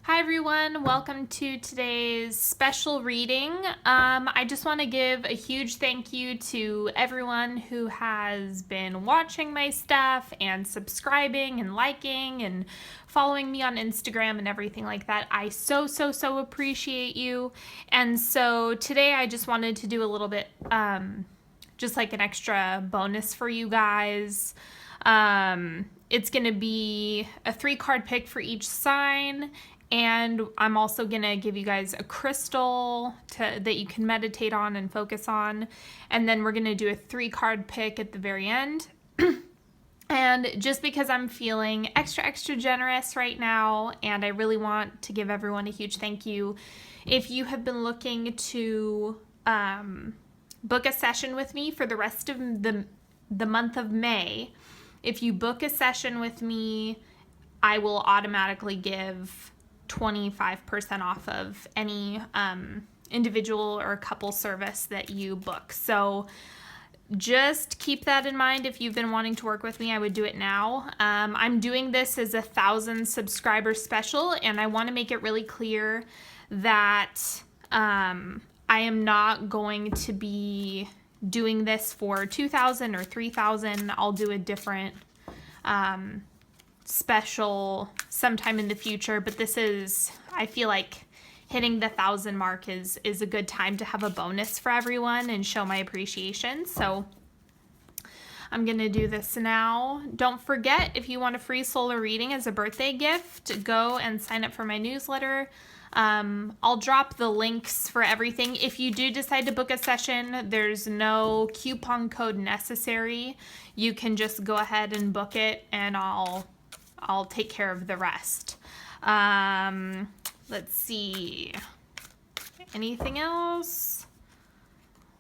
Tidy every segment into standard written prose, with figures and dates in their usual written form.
Hi everyone, welcome to today's special reading. I just want to give a huge thank you to everyone who has been watching my stuff and subscribing and liking and following me on Instagram and everything like that. I so appreciate you. And so today I just wanted to do a little bit, just like an extra bonus for you guys. It's going to be a 3-card pick for each sign. And I'm also going to give you guys a crystal that you can meditate on and focus on. And then we're going to do a 3-card pick at the very end. And just because I'm feeling extra generous right now, and I really want to give everyone a huge thank you, if you have been looking to book a session with me for the rest of the month of May, if you book a session with me, I will automatically give 25% off of any individual or couple service that you book. So just keep that in mind. If you've been wanting to work with me, I would do it now. I'm doing this as a 1,000 subscriber special, and I want to make it really clear that I am not going to be doing this for 2,000 or 3,000. I'll do a different special sometime in the future, but this is, I feel like hitting the 1,000 mark is a good time to have a bonus for everyone and show my appreciation. So I'm going to do this now. Don't forget, if you want a free solar reading as a birthday gift, go and sign up for my newsletter. I'll drop the links for everything. If you do decide to book a session, there's no coupon code necessary. You can just go ahead and book it, and I'll take care of the rest. Let's see. Anything else?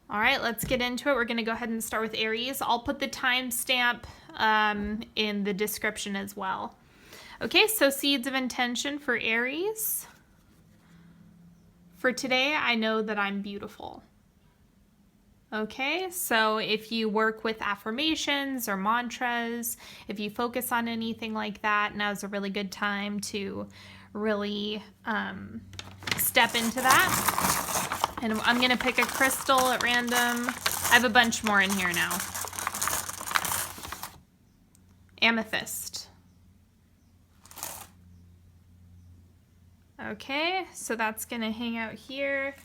All right, let's get into it. We're going to go ahead and start with Aries. I'll put the timestamp in the description as well. Okay, so seeds of intention for Aries. For today, I know that I'm beautiful. Okay, so if you work with affirmations or mantras, if you focus on anything like that, now's a really good time to really step into that. And I'm going to pick a crystal at random. I have a bunch more in here now. Amethyst. Okay, so that's going to hang out here.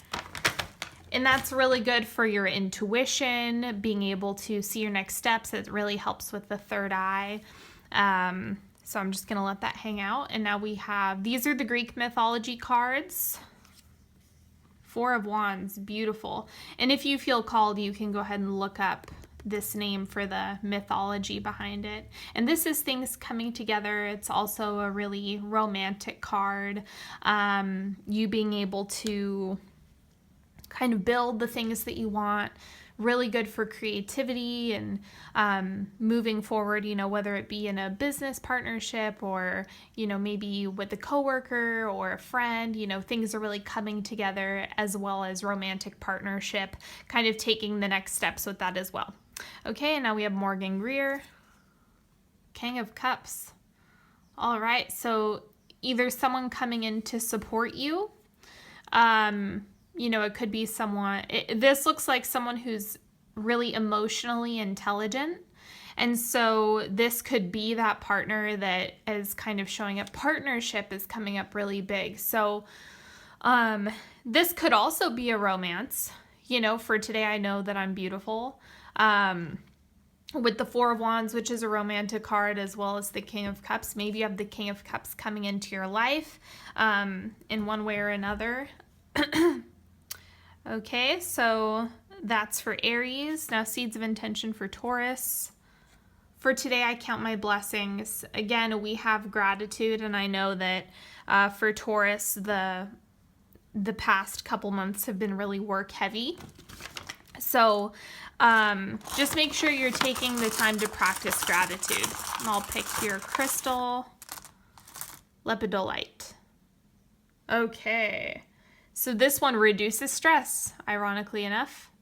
And that's really good for your intuition, being able to see your next steps. It really helps with the third eye. So I'm just going to let that hang out. And now we have, these are the Greek mythology cards. 4 of Wands, beautiful. And if you feel called, you can go ahead and look up this name for the mythology behind it. And this is things coming together. It's also a really romantic card. You being able to kind of build the things that you want, really good for creativity and moving forward, you know, whether it be in a business partnership or, you know, maybe with a coworker or a friend, you know, things are really coming together, as well as romantic partnership, kind of taking the next steps with that as well. Okay, and now we have Morgan Greer, King of Cups. All right, so either someone coming in to support you, you know, it could be someone, this looks like someone who's really emotionally intelligent. And so this could be that partner that is kind of showing up. Partnership is coming up really big. So this could also be a romance. You know, for today, I know that I'm beautiful. With the 4 of Wands, which is a romantic card, as well as the King of Cups. Maybe you have the King of Cups coming into your life in one way or another. Okay, so that's for Aries. Now, seeds of intention for Taurus. For today, I count my blessings. Again, we have gratitude, and I know that for Taurus, the past couple months have been really work heavy. So just make sure you're taking the time to practice gratitude. And I'll pick your crystal, lepidolite. Okay. So this one reduces stress, ironically enough.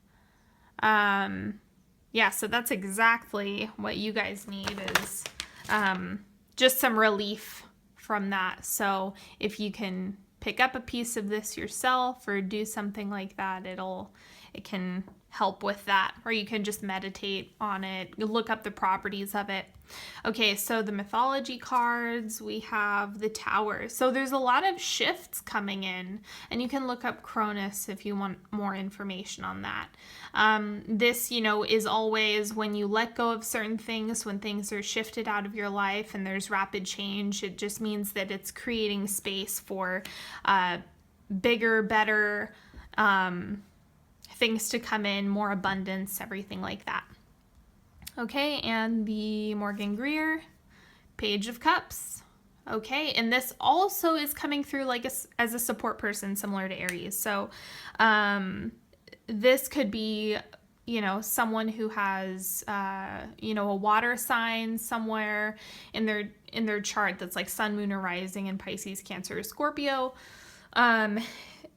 Yeah, so that's exactly what you guys need, is just some relief from that. So if you can pick up a piece of this yourself or do something like that, it can help with that. Or you can just meditate on it, look up the properties of it. Okay, so the mythology cards, we have the Tower. So there's a lot of shifts coming in, and you can look up Cronus if you want more information on that. This, is always when you let go of certain things, when things are shifted out of your life and there's rapid change. It just means that it's creating space for bigger, better things to come in, more abundance, everything like that. Okay, and the Morgan Greer, Page of Cups. Okay, and this also is coming through like as a support person, similar to Aries. So this could be, someone who has, a water sign somewhere in their chart that's like Sun, Moon, or Rising in Pisces, Cancer, or Scorpio.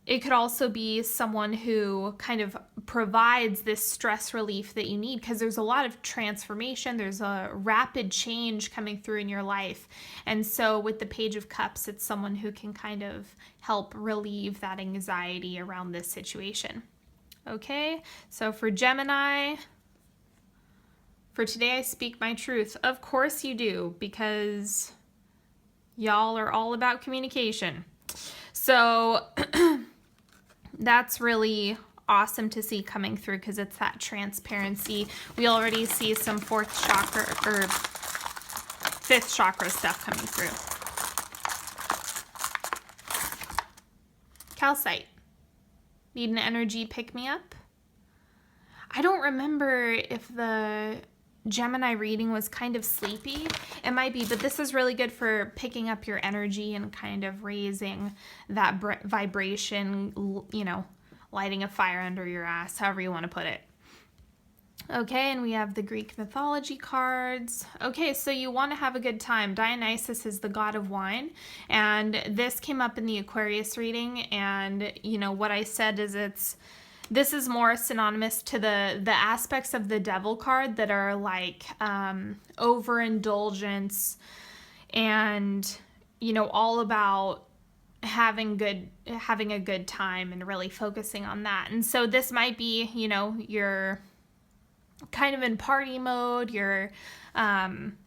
It could also be someone who kind of provides this stress relief that you need, because there's a lot of transformation. There's a rapid change coming through in your life. And so with the Page of Cups, it's someone who can kind of help relieve that anxiety around this situation. Okay, so for Gemini, for today I speak my truth. Of course you do, because y'all are all about communication. So that's really awesome to see coming through, because it's that transparency. We already see some 4th chakra or 5th chakra stuff coming through. Calcite. Need an energy pick-me-up? I don't remember if the Gemini reading was kind of sleepy. It might be, but this is really good for picking up your energy and kind of raising that vibration, lighting a fire under your ass, however you want to put it. Okay, and we have the Greek mythology cards. Okay, so you want to have a good time. Dionysus is the god of wine, and this came up in the Aquarius reading, and what I said is this is more synonymous to the aspects of the devil card that are like overindulgence and all about having a good time and really focusing on that. And so this might be, you're kind of in party mode, you're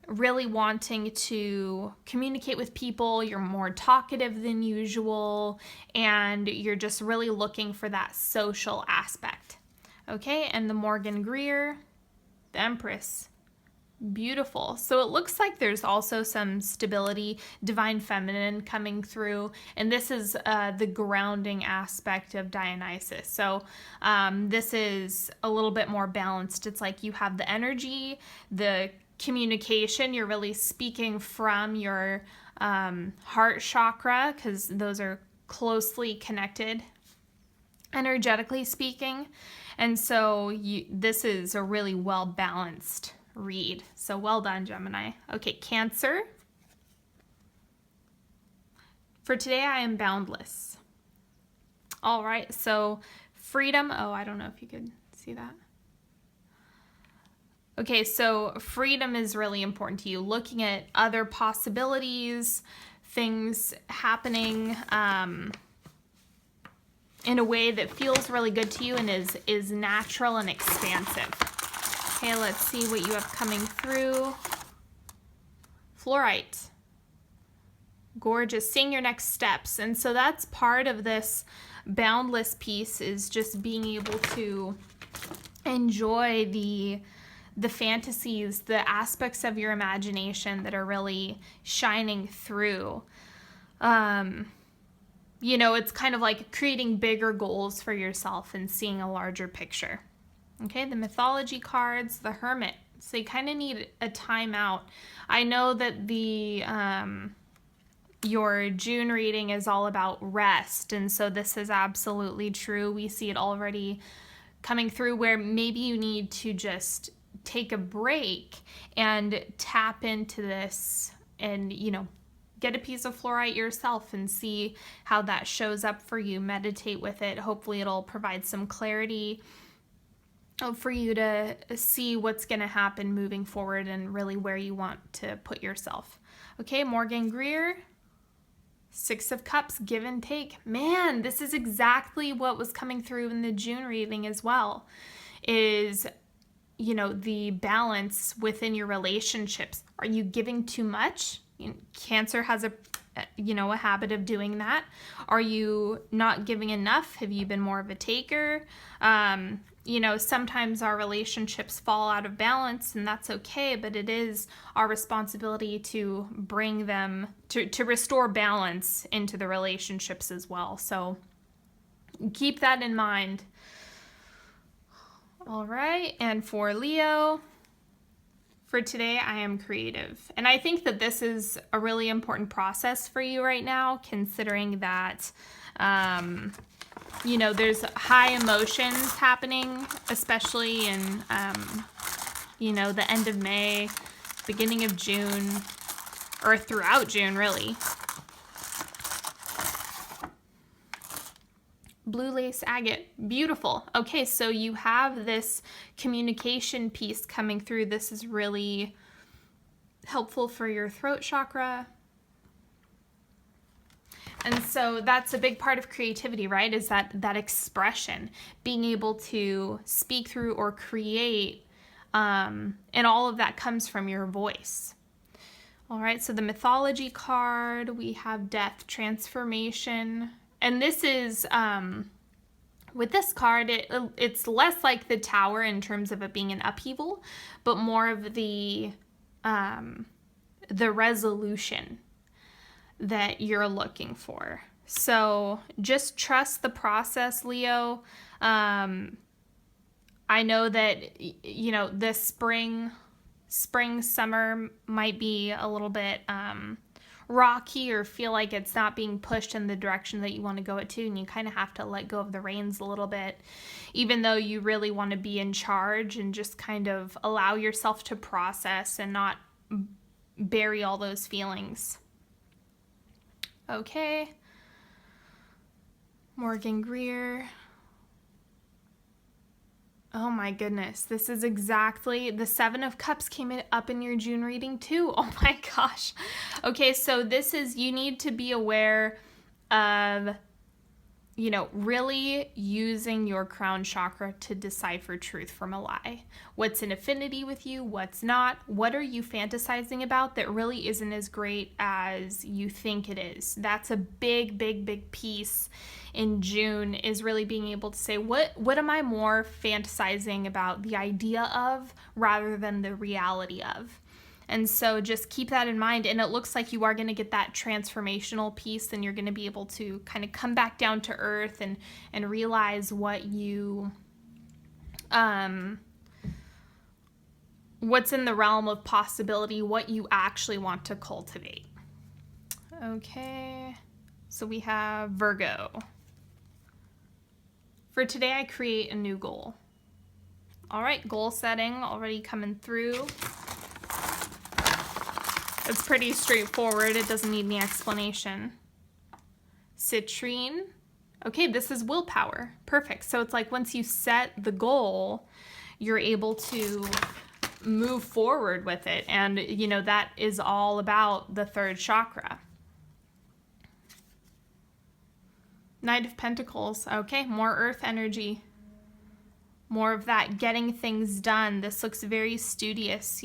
really wanting to communicate with people, you're more talkative than usual, and you're just really looking for that social aspect. Okay, and the Morgan Greer, the Empress. Beautiful. So it looks like there's also some stability, divine feminine coming through, and this is the grounding aspect of Dionysus. So this is a little bit more balanced. It's like you have the energy, the communication, you're really speaking from your heart chakra, because those are closely connected, energetically speaking. And so this is a really well-balanced read. So well done, Gemini. Okay, Cancer. For today, I am boundless. All right, so freedom. Oh, I don't know if you could see that. Okay, so freedom is really important to you. Looking at other possibilities, things happening in a way that feels really good to you and is natural and expansive. Okay, let's see what you have coming through. Fluorite. Gorgeous. Seeing your next steps. And so that's part of this boundless piece, is just being able to enjoy the fantasies, the aspects of your imagination that are really shining through. It's kind of like creating bigger goals for yourself and seeing a larger picture. Okay, the mythology cards, the Hermit. So you kind of need a timeout. I know that your June reading is all about rest, and so this is absolutely true. We see it already coming through, where maybe you need to just take a break and tap into this and, get a piece of fluorite yourself and see how that shows up for you. Meditate with it. Hopefully it'll provide some clarity for you to see what's going to happen moving forward and really where you want to put yourself. Okay, Morgan Greer, Six of Cups, give and take. Man, this is exactly what was coming through in the June reading as well, is, you know, the balance within your relationships. Are you giving too much? Cancer has a habit of doing that. Are you not giving enough? Have you been more of a taker? Sometimes our relationships fall out of balance, and that's okay, but it is our responsibility to bring them, to restore balance into the relationships as well. So keep that in mind. All right, and for Leo, for today, I am creative. And I think that this is a really important process for you right now, considering that there's high emotions happening, especially in, the end of May, beginning of June, or throughout June, really. Blue lace agate, beautiful. Okay, so you have this communication piece coming through. This is really helpful for your throat chakra. And so that's a big part of creativity, right? Is that expression, being able to speak through or create, and all of that comes from your voice. All right, so the mythology card, we have death, transformation, and this is, with this card, it's less like the Tower in terms of it being an upheaval, but more of the resolution that you're looking for. So just trust the process, Leo. I know that, this spring, summer might be a little bit rocky, or feel like it's not being pushed in the direction that you want to go it to, and you kind of have to let go of the reins a little bit, even though you really want to be in charge, and just kind of allow yourself to process and not bury all those feelings. Okay. Morgan Greer. Oh my goodness, this is exactly, the Seven of Cups came up in your June reading too. Oh my gosh. Okay, so this is, you need to be aware of, really using your crown chakra to decipher truth from a lie. What's in affinity with you, what's not, what are you fantasizing about that really isn't as great as you think it is. That's a big, big, big piece in June, is really being able to say, what am I more fantasizing about the idea of rather than the reality of? And so just keep that in mind. And it looks like you are going to get that transformational piece, and you're going to be able to kind of come back down to earth and realize what you, what's in the realm of possibility, what you actually want to cultivate. Okay, so we have Virgo. For today, I create a new goal. All right, goal setting already coming through. It's pretty straightforward. It doesn't need any explanation. Citrine. Okay, this is willpower. Perfect. So it's like once you set the goal, you're able to move forward with it. And, that is all about the third chakra. Knight of Pentacles. Okay, more earth energy. More of that getting things done. This looks very studious,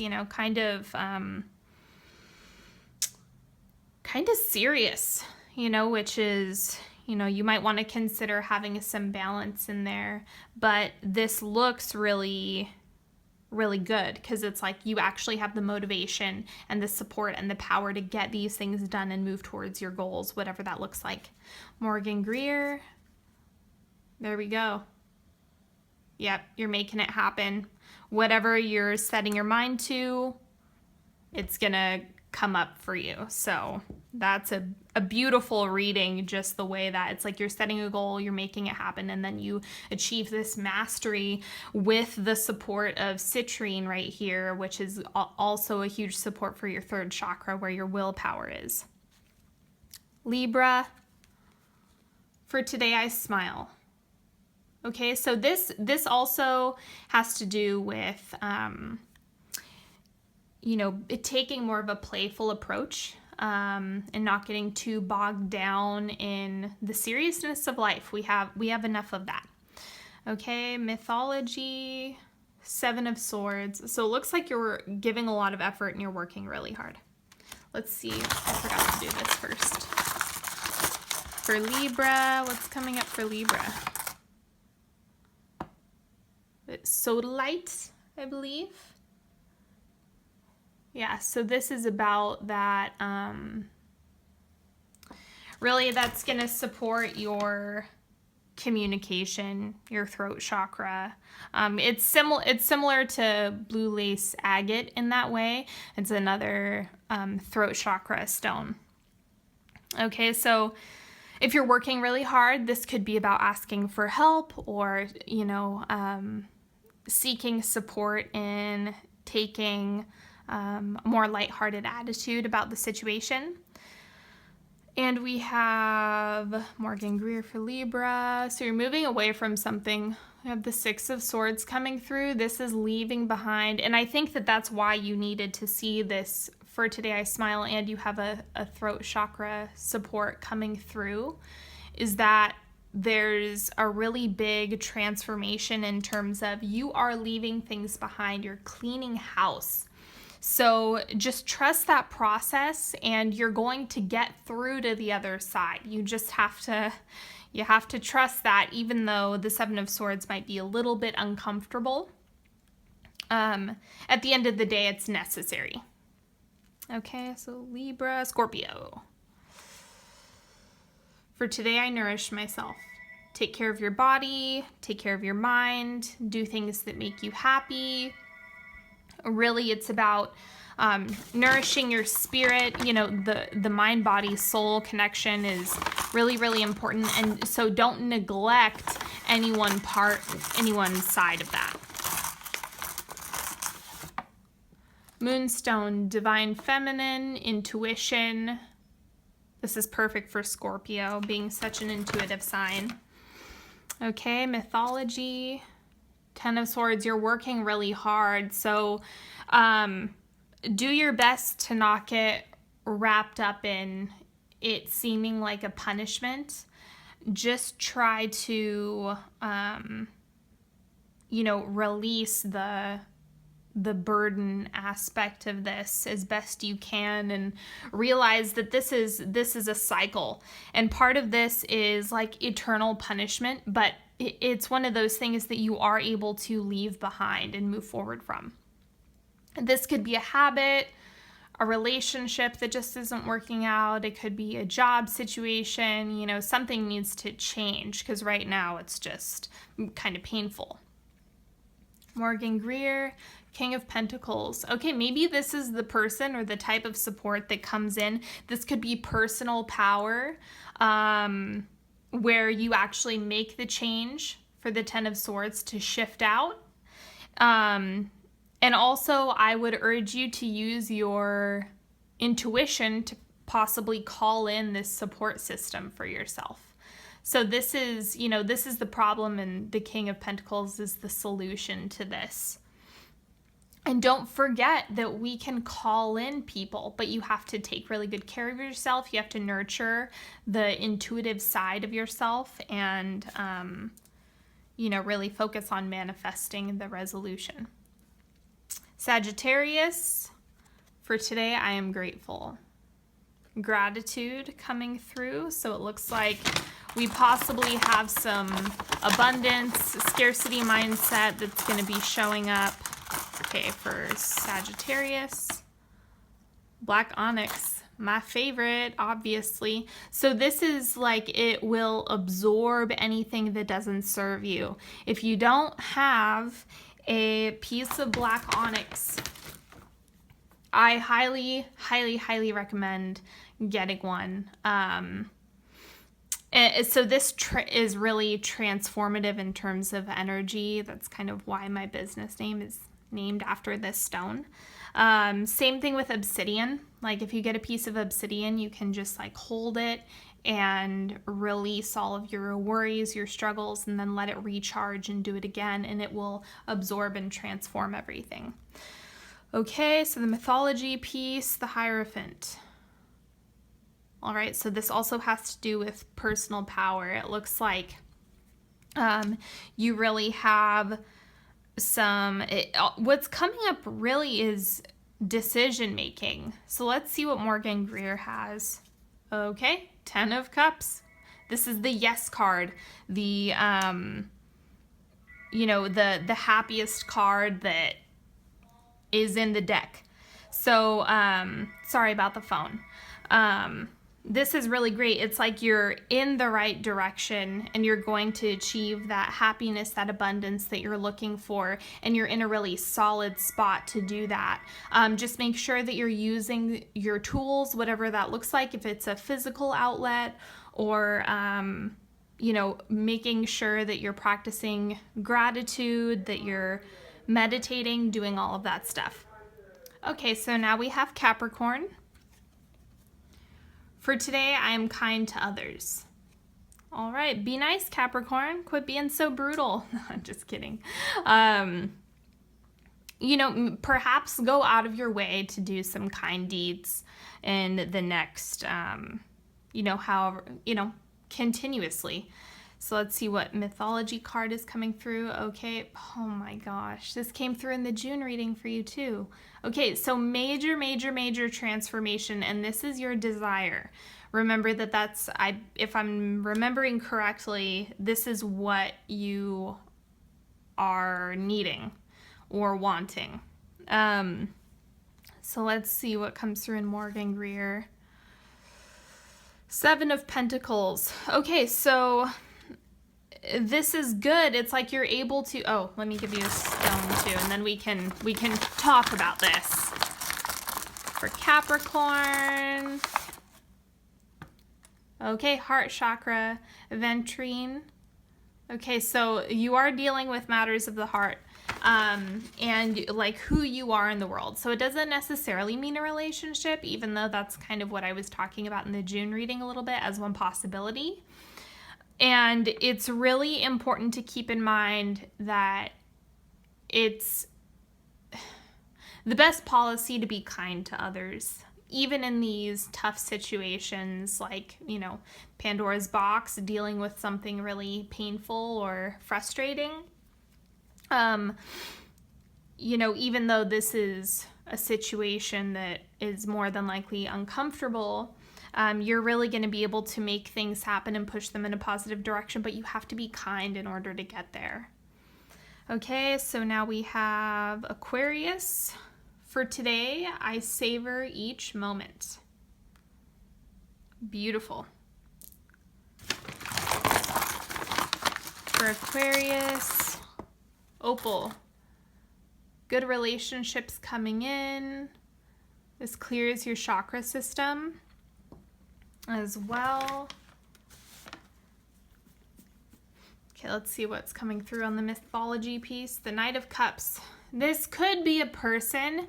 kind of serious, which is, you might want to consider having some balance in there. But this looks really, really good, because it's like you actually have the motivation and the support and the power to get these things done and move towards your goals, whatever that looks like. Morgan Greer. There we go. Yep, you're making it happen. Whatever you're setting your mind to, it's gonna come up for you. So that's a beautiful reading, just the way that it's like you're setting a goal, you're making it happen, and then you achieve this mastery with the support of citrine right here, which is also a huge support for your third chakra, where your willpower is. Libra. For today, I smile. Okay, so this also has to do with taking more of a playful approach and not getting too bogged down in the seriousness of life. We have enough of that. Okay, mythology, 7 of Swords. So it looks like you're giving a lot of effort and you're working really hard. Let's see. I forgot to do this first. For Libra, what's coming up for Libra? Sodalite, I believe. Yeah, so this is about that, really that's going to support your communication, your throat chakra. It's similar to blue lace agate in that way. It's another throat chakra stone. Okay, so if you're working really hard, this could be about asking for help or, you know, seeking support in taking a more lighthearted attitude about the situation. And we have Morgan Greer for Libra. So you're moving away from something. We have the 6 of Swords coming through. This is leaving behind. And I think that that's why you needed to see this for Today I Smile, and you have a throat chakra support coming through, is that there's a really big transformation in terms of you are leaving things behind. You're cleaning house. So just trust that process and you're going to get through to the other side. You just have to trust that, even though the 7 of Swords might be a little bit uncomfortable. At the end of the day, it's necessary. Okay, so Libra, Scorpio. For today, I nourish myself. Take care of your body, take care of your mind, do things that make you happy. Really, it's about nourishing your spirit. You know, the mind, body, soul connection is really, really important. And so don't neglect anyone's side of that. Moonstone, divine feminine, intuition. This is perfect for Scorpio, being such an intuitive sign. Okay, mythology, 10 of Swords, you're working really hard. So do your best to not get wrapped up in it seeming like a punishment. Just try to, you know, release the burden aspect of this as best you can, and realize that this is a cycle, and part of this is like eternal punishment, but it's one of those things that you are able to leave behind and move forward from. This could be a habit, a relationship that just isn't working out. It could be a job situation. You know, something needs to change because right now it's just kind of painful. Morgan Greer, King of Pentacles. Okay, maybe this is the person or the type of support that comes in. This could be personal power, where you actually make the change for the 10 of Swords to shift out. And also, I would urge you to use your intuition to possibly call in this support system for yourself. So this is, you know, this is the problem, and the King of Pentacles is the solution to this. And don't forget that we can call in people, but you have to take really good care of yourself. You have to nurture the intuitive side of yourself and, you know, really focus on manifesting the resolution. Sagittarius, for today, I am grateful. Gratitude coming through. So it looks like we possibly have some abundance, scarcity mindset that's going to be showing up. Okay, for Sagittarius, Black Onyx, my favorite, obviously. So this is like it will absorb anything that doesn't serve you. If you don't have a piece of Black Onyx, I highly, highly, highly recommend getting one. So this is really transformative in terms of energy. That's kind of why my business name is named after this stone. Same thing with obsidian. Like if you get a piece of obsidian, you can just like hold it and release all of your worries, your struggles, and then let it recharge and do it again, and it will absorb and transform everything. Okay, so the mythology piece, the Hierophant. All right, so this also has to do with personal power. It looks like you really have what's coming up really is decision making. So let's see what Morgan Greer has. Okay, 10 of Cups. This is the yes card, the the happiest card that is in the deck. So sorry about the phone. This is really great. It's like you're in the right direction and you're going to achieve that happiness, that abundance that you're looking for, and you're in a really solid spot to do that. Just make sure that you're using your tools, whatever that looks like, if it's a physical outlet or making sure that you're practicing gratitude, that you're meditating, doing all of that stuff. Okay, so now we have Capricorn. For today, I am kind to others. All right, be nice, Capricorn. Quit being so brutal. I'm just kidding. Perhaps go out of your way to do some kind deeds in the next, continuously. So let's see what mythology card is coming through. Okay. Oh my gosh. This came through in the June reading for you too. Okay. So major, major, major transformation. And this is your desire. Remember that if I'm remembering correctly, this is what you are needing or wanting. So let's see what comes through in Morgan Greer. 7 of Pentacles. Okay. So this is good. It's like you're able to, let me give you a stone too, and then we can talk about this. For Capricorn. Okay, heart chakra, ventrine. Okay, so you are dealing with matters of the heart, and like who you are in the world. So it doesn't necessarily mean a relationship, even though that's kind of what I was talking about in the June reading a little bit as one possibility. And it's really important to keep in mind that it's the best policy to be kind to others, even in these tough situations like, Pandora's box, dealing with something really painful or frustrating. Even though this is a situation that is more than likely uncomfortable, you're really going to be able to make things happen and push them in a positive direction, but you have to be kind in order to get there. Okay, so now we have Aquarius. For today, I savor each moment. Beautiful. For Aquarius, Opal. Good relationships coming in. This clears your chakra system as well. Okay, let's see what's coming through on the mythology piece. The Knight of Cups. This could be a person,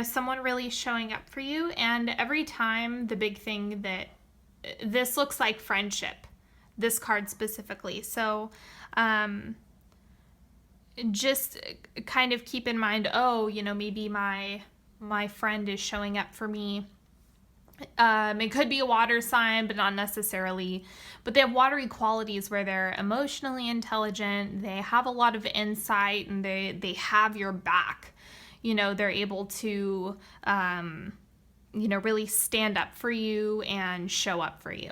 someone really showing up for you. And every time, the big thing that this looks like friendship, this card specifically. So just kind of keep in mind, maybe my friend is showing up for me. It could be a water sign, but not necessarily. But they have watery qualities where they're emotionally intelligent, they have a lot of insight, and they have your back. They're able to, really stand up for you and show up for you.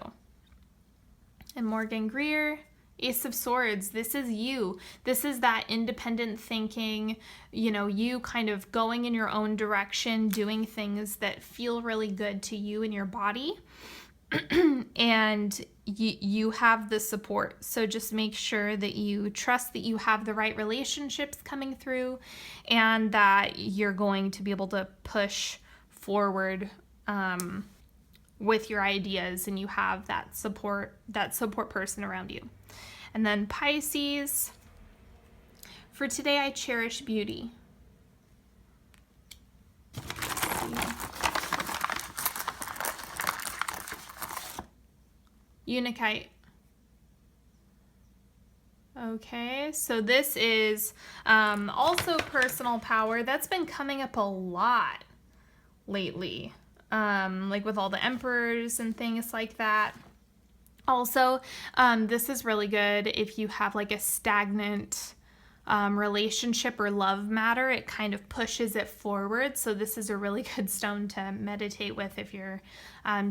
And Morgan Greer, Ace of Swords, this is you. This is that independent thinking, you kind of going in your own direction, doing things that feel really good to you and your body. And you have the support. So just make sure that you trust that you have the right relationships coming through and that you're going to be able to push forward with your ideas, and you have that support person around you. And then Pisces, for today I cherish beauty. Unikite. Okay, so this is also personal power. That's been coming up a lot lately. like with all the emperors and things like that. Also, this is really good if you have like a stagnant relationship or love matter. It kind of pushes it forward. So this is a really good stone to meditate with if you're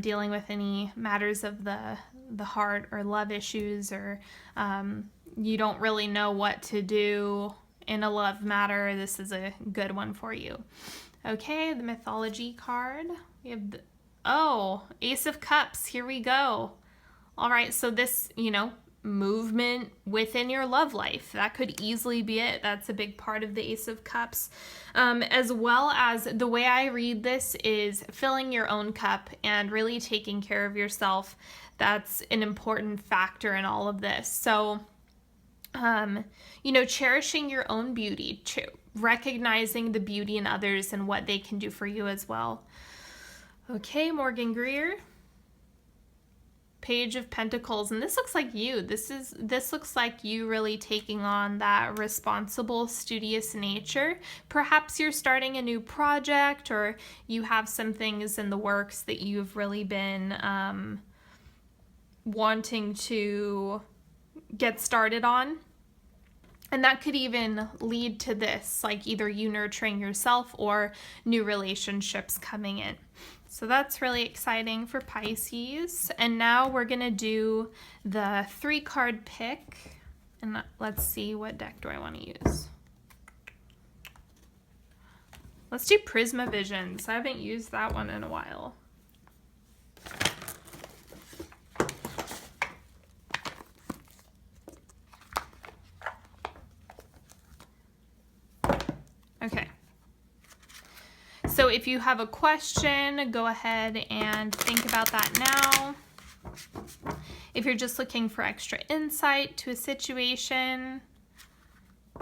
dealing with any matters of the heart or love issues, or you don't really know what to do in a love matter. This is a good one for you. Okay, the mythology card. We have Ace of Cups. Here we go. All right, so this, movement within your love life, that could easily be it. That's a big part of the Ace of Cups. As well as the way I read this is filling your own cup and really taking care of yourself. That's an important factor in all of this. So, cherishing your own beauty, recognizing the beauty in others and what they can do for you as well. Okay, Morgan Greer. Page of Pentacles, and this looks like you. This looks like you really taking on that responsible, studious nature. Perhaps you're starting a new project, or you have some things in the works that you've really been wanting to get started on. And that could even lead to this, like either you nurturing yourself or new relationships coming in. So that's really exciting for Pisces. And now we're going to do the 3-card pick. And let's see, what deck do I want to use? Let's do Prisma Visions. I haven't used that one in a while. Okay. So if you have a question, go ahead and think about that now. If you're just looking for extra insight to a situation,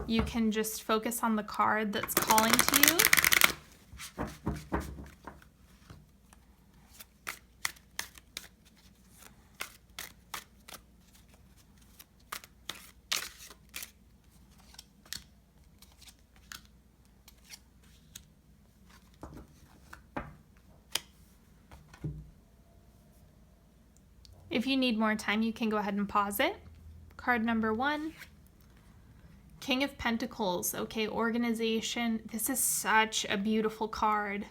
you can just focus on the card that's calling to you. If you need more time, you can go ahead and pause it. Card number 1, King of Pentacles. Okay, organization. This is such a beautiful card.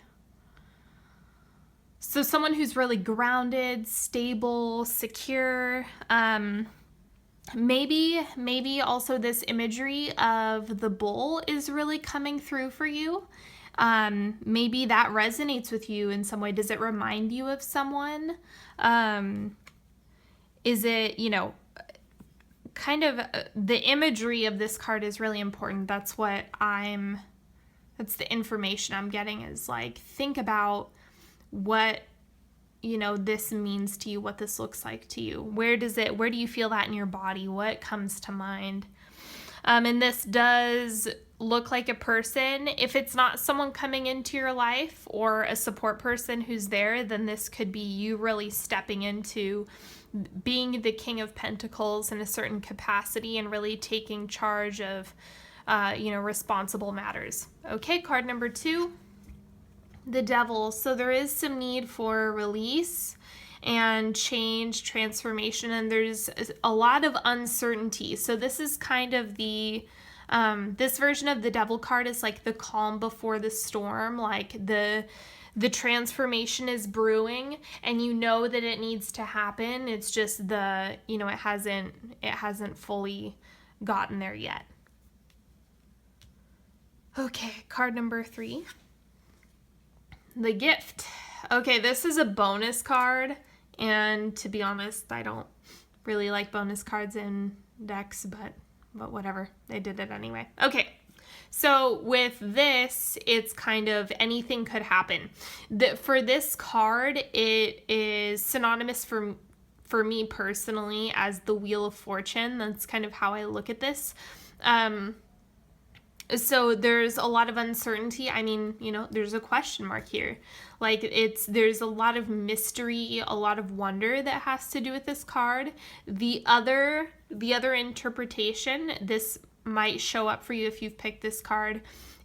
So someone who's really grounded, stable, secure. Maybe also this imagery of the bull is really coming through for you. Maybe that resonates with you in some way. Does it remind you of someone? Is it, kind of the imagery of this card is really important. That's the information I'm getting, is like, think about what, this means to you, what this looks like to you. Where do you feel that in your body? What comes to mind? And this does look like a person. If it's not someone coming into your life or a support person who's there, then this could be you really stepping into being the King of Pentacles in a certain capacity and really taking charge of, responsible matters. Okay, card number 2, the Devil. So there is some need for release and change, transformation, and there's a lot of uncertainty. So this is kind of the, this version of the Devil card is like the calm before the storm, like the transformation is brewing and you know that it needs to happen. It's just it hasn't fully gotten there yet. Okay, card number 3, the Gift. Okay, this is a bonus card, and to be honest, I don't really like bonus cards in decks, but whatever, they did it anyway. Okay. So with this, it's kind of anything could happen. For this card, it is synonymous for me personally as the Wheel of Fortune. That's kind of how I look at this. So there's a lot of uncertainty. I mean, there's a question mark here. Like there's a lot of mystery, a lot of wonder that has to do with this card. The other interpretation, this might show up for you if you've picked this card,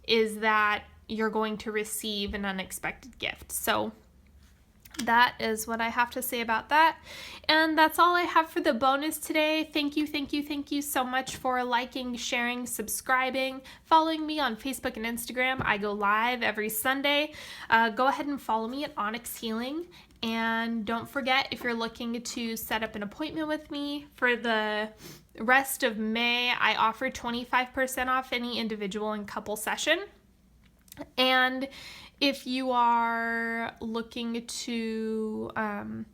is that you're going to receive an unexpected gift. So that is what I have to say about that. And that's all I have for the bonus today. Thank you so much for liking, sharing, subscribing, following me on Facebook and Instagram. I go live every Sunday. Go ahead and follow me at Onyx Healing. And don't forget, if you're looking to set up an appointment with me for the rest of May, I offer 25% off any individual and couple session. And if you are looking to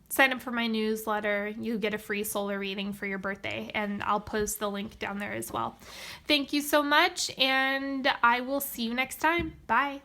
sign up for my newsletter, you get a free solar reading for your birthday, and I'll post the link down there as well. Thank you so much, and I will see you next time. Bye.